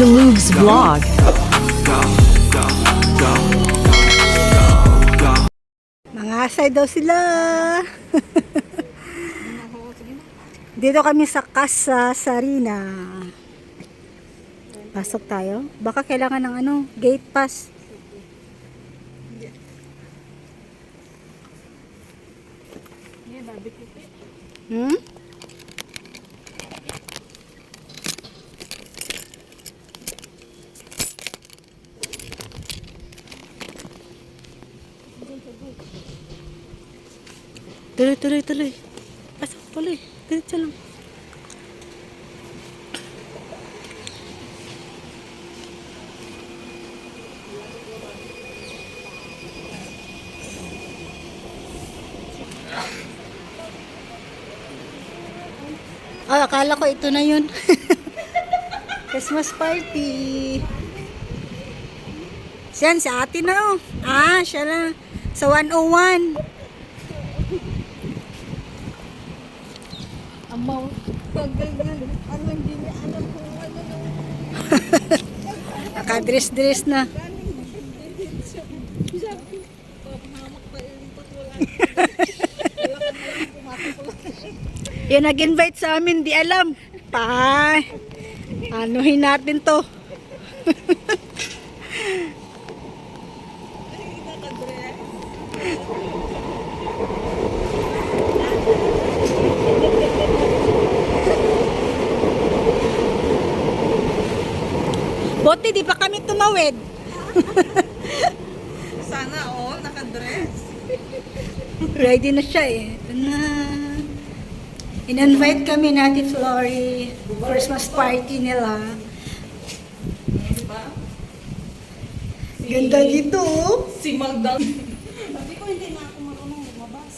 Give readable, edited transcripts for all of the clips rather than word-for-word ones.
Jalugs Vlog. Mga asay daw sila. Dito kami sa Casa Sarina. Pasok tayo. Baka kailangan ng gate pass. Hmm? Tuloy. Pasok tuloy. Diretso lang. Ah, akala ko ito na yun. Christmas party. Siyan, si ate na oh. Ah, siya na. Sa 101. Amaw. Tagal-gal. Ano, hindi niya alam kung ano. Nakadress-dress na. Yan, nag-invite sa amin, di alam. Anuhin natin to. Bote, di pa kami tumawid. Sana all nakadress. Ready na siya eh. Ito na. In-invite kami natin Flory. Christmas party nila. Ganda dito oh. Si Magdang. Sabi ko hindi na ako marunong lumabas.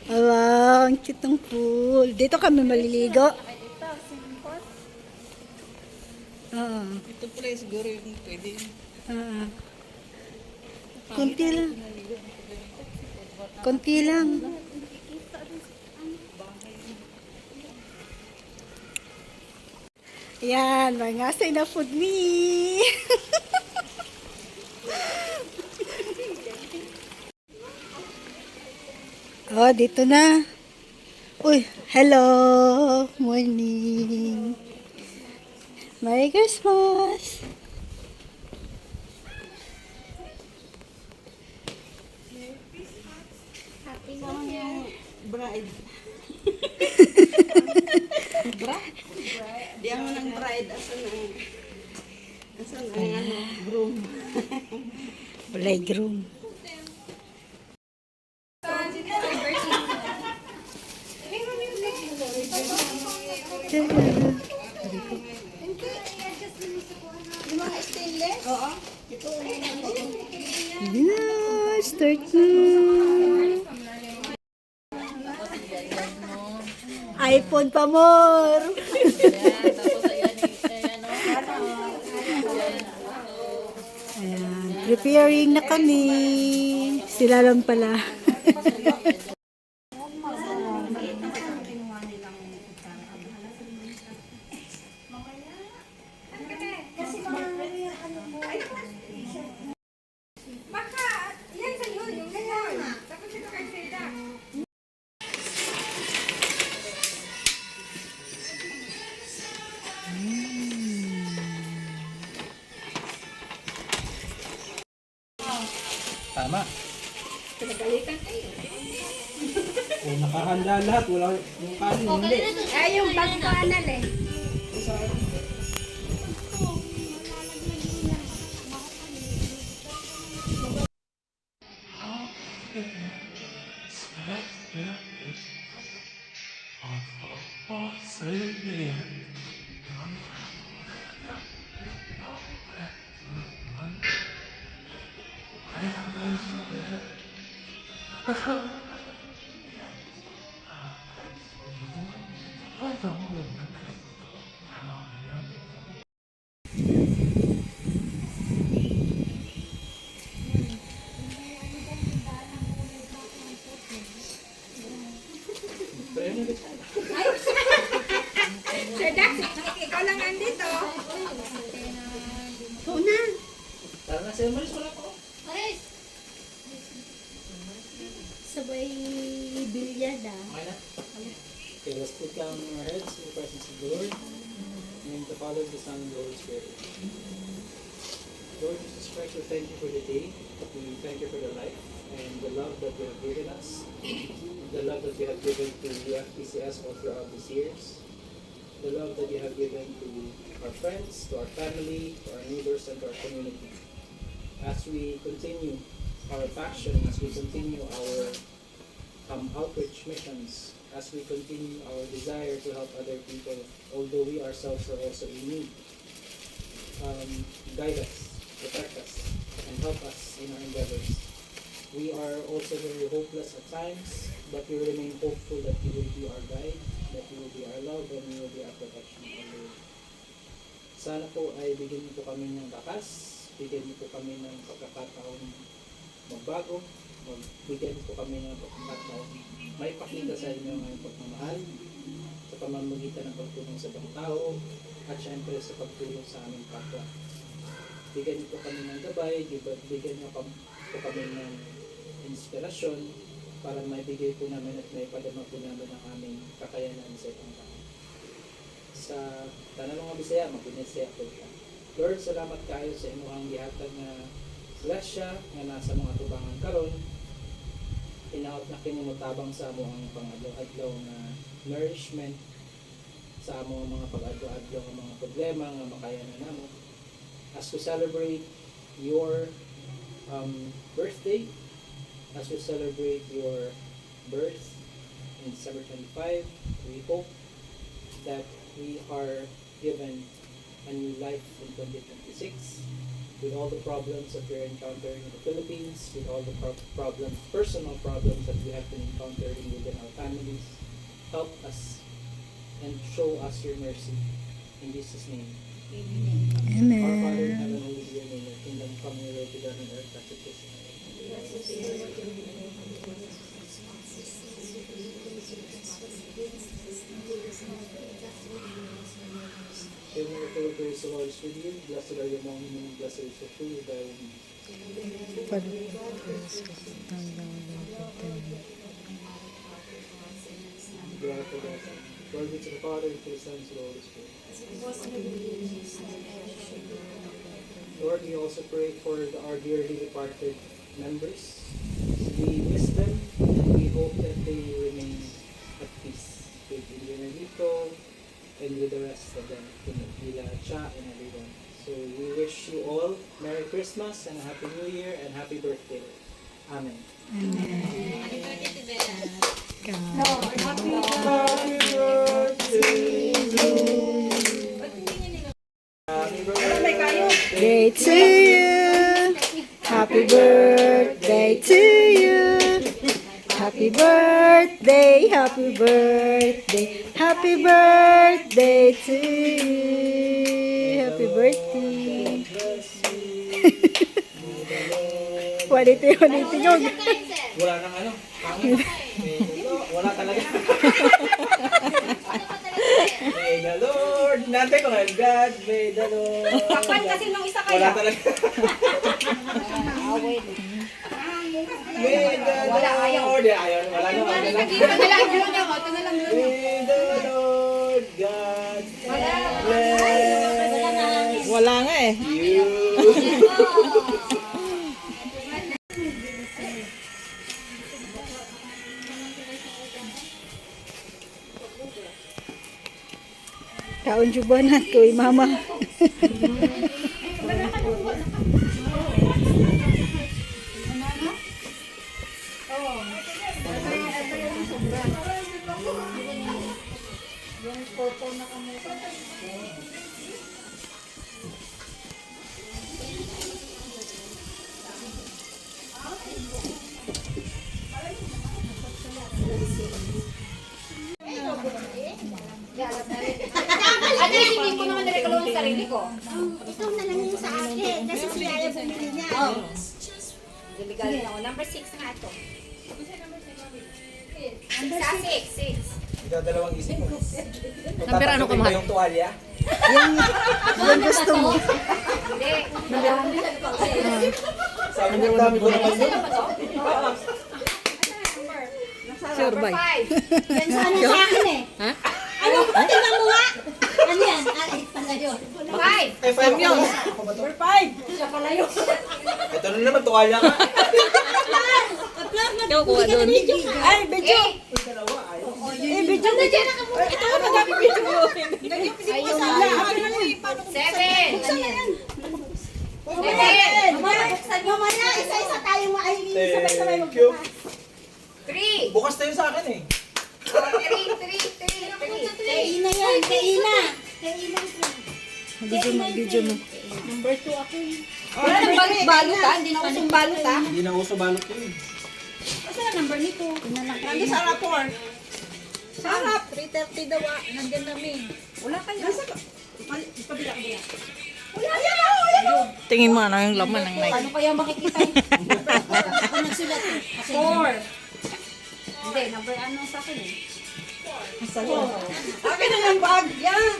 Wow, ang cute ng pool. Dito kami maliligo. Ito pala siguro yung pwede. Konti lang. Konti lang. Yan, mga say na food me. Oh, dito na. Uy, hello. Morning. Merry Christmas. Bride. Bride? Di ako ng bride. Asan ang groom? Playgroom. Yeah, start na. iPhone pa more. Ayan, preparing na kami. Sila lang pala. Tama. Pinagalitan kayo. O, nakahanda lahat. Wala yung kanin. Hindi. Ay, yung bag ko anal eh. Sir Dax, ikaw lang andito. Ikaw na. Tara na, Sir Maris, wala pa. Maris. Sabay bilyard ah. Okay na? Okay, let's put down our heads in the presence of the Lord. In the Father, the Son, and the Holy Spirit. Lord Jesus Christ, we thank you for the day. We thank you for the life and the love that you have given us. The love that you have given to the FPCS all throughout these years. The love that you have given to our friends, to our family, to our neighbors, and to our community. As we continue our passion, as we continue our outreach missions, as we continue our desire to help other people, although we ourselves are also in need, guide us, protect us, and help us in our endeavors. We are also very hopeless at times, but we remain hopeful that you will be our guide, that you will be our love, and you will be our protection. Lord. Sana po ay bigyan niyo po kami ng lakas, bigyan niyo po kami ng pagkakataon magbago, bigyan niyo po kami ng pagkakataon may pakita sa inyo ng pagmamahal sa pamamagitan ng pagtulong sa ibang tao at syempre sa pagtulong sa aming kapwa. Bigyan niyo po kami ng gabay, bigyan niyo po kami ng inspirasyon para maibigay po namin at maipadama po namin ang aming kakayanan sa ibang tao. Sa tanang mga Bisaya, mag-Bisaya po siya. Lord, salamat kayo sa inyong gihatag na grasya nga nasa mga tubangan karon. Tinaot na kinumutabang sa amo ang pang-adlaw-adlaw na nourishment sa amo mga pag-adlaw-adlaw ng mga problema nga makayanan namo. As we celebrate your birthday, as we celebrate your birth in December 25, we hope that we are given a new life in 2026 with all the problems that we're encountering in the Philippines, with all the problems, personal problems that we have been encountering within our families. Help us and show us your mercy. In Jesus' name. Amen. Our Father in heaven, holy be your name. Your kingdom come, your will be done on earth as it is in heaven. Hail Mary, full of grace, the Lord is with you. Blessed are you among women, and blessed is the fruit of thy womb. Glory to God. Glory be to the Father, and to the Son, and to the Holy Spirit. Lord, we also pray for our dearly departed members. We miss them, and we hope that they remain at peace with Enrico and with the rest of them, Villa Cha and everyone. So we wish you all Merry Christmas and a Happy New Year and Happy Birthday. Amen. Happy Day to you. Happy birthday to you. Happy birthday, happy birthday, happy birthday to you. Happy birthday. Waliti yun. Wala nang ano, pangit. Wala talaga. May the Lord. Nante ko nga, God, may the Lord. Kapal kasi nung isa Wala kayo. talaga. May the Wala, ayaw. Lord. Ayaw, wala na. Wala na. May the Lord God bless Wala nga eh. you. Kaon jubanan ko, mama. Ano hindi ko naman naregalo ang sarili ko. Ikaw na lang yung sa akin. Kasi si Yaya bumili niya. Bibigay ako. Number 6 nga ito. 6 sa 6. Dadalawang isip mo. Number ano ka, mahal? Yung tuwalya? Yung gusto mo. Sabi niya, dami ko naman yun. Sure, bye. Yan sana sa akin eh. Ha? Ano? Tingnan mo nga. Ano yan? Ay, pala yun. Five! Eh, 5 yun. Ako ba to? 5! Siya pala yun. Ito na naman, tuwalya ka. Ikaw kuha doon. Ay, video. Eh, video mo dyan. Ito ang madami video mo. Ayun. Seven! Mamaya, isa-isa tayo sabay-sabay Thank you. Three! Bukas tayo sa akin eh. Three! Kaina yan, kaina. Kaina ito. Video mo. Number 2 ako eh. Wala nang balot ha? Hindi na usong balot ha? Hindi na uso balot yun. Kasi na number nito. Nandun sa rapor. Sarap. 3:30 daw ah. Nandyan kami. Wala kayo. Nasa ka? Pabila ko yan. Wala yan. Tingin mo ano yung laman ng Nike. Ano kaya makikita yun? Ako nagsulat eh. Kasi 4. Hindi, number ano sa akin eh. Akin na yung bag. Yan.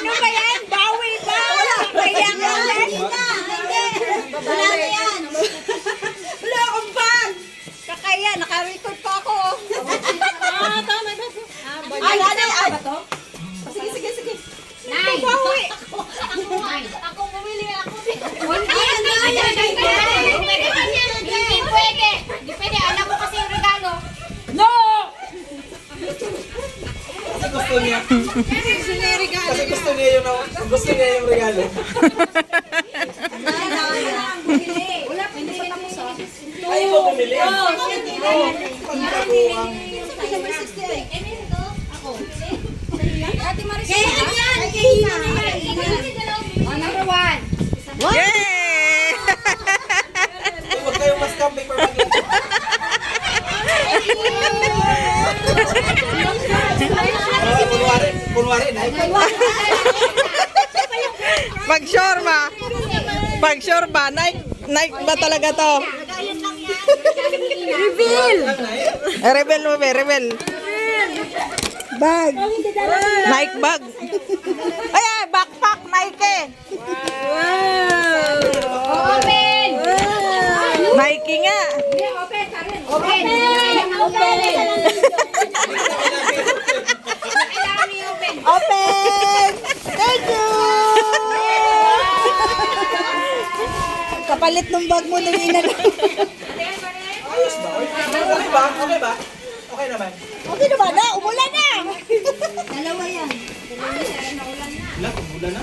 Ano ba yan? Bawi ba? Wala ba yan? Wala na yan. Wala akong bag. Kakaya, naka-record pa ako. Tama na. Ay, ba to? Sige. Nine! Bawi. Ako bumili ako. Hindi pwede! Hindi pwede! Alam ko kasi yung regalo. No! Kasi gusto niya. Kasi gusto niya yung regalo. Wala, hindi pa tapos ah. Ay, ikaw bumili. Ate Maricel. Kaya yan, kahina na yan. Number one! Yay! Huwag kayong mas camping for mag Kunwari, Pag sure ba? Nike ba talaga to? Reveal mo be, reveal. Bag. Nike bag. Ay, backpack Nike. Open! Nike nga. Open! Open! Thank you! Kapalit ng bag mo nung ina. Ayos ba? Okay ba? Okay ba? Okay naman. Okay na ba? Na, umulan na! Dalawa yan. Wala, umulan na.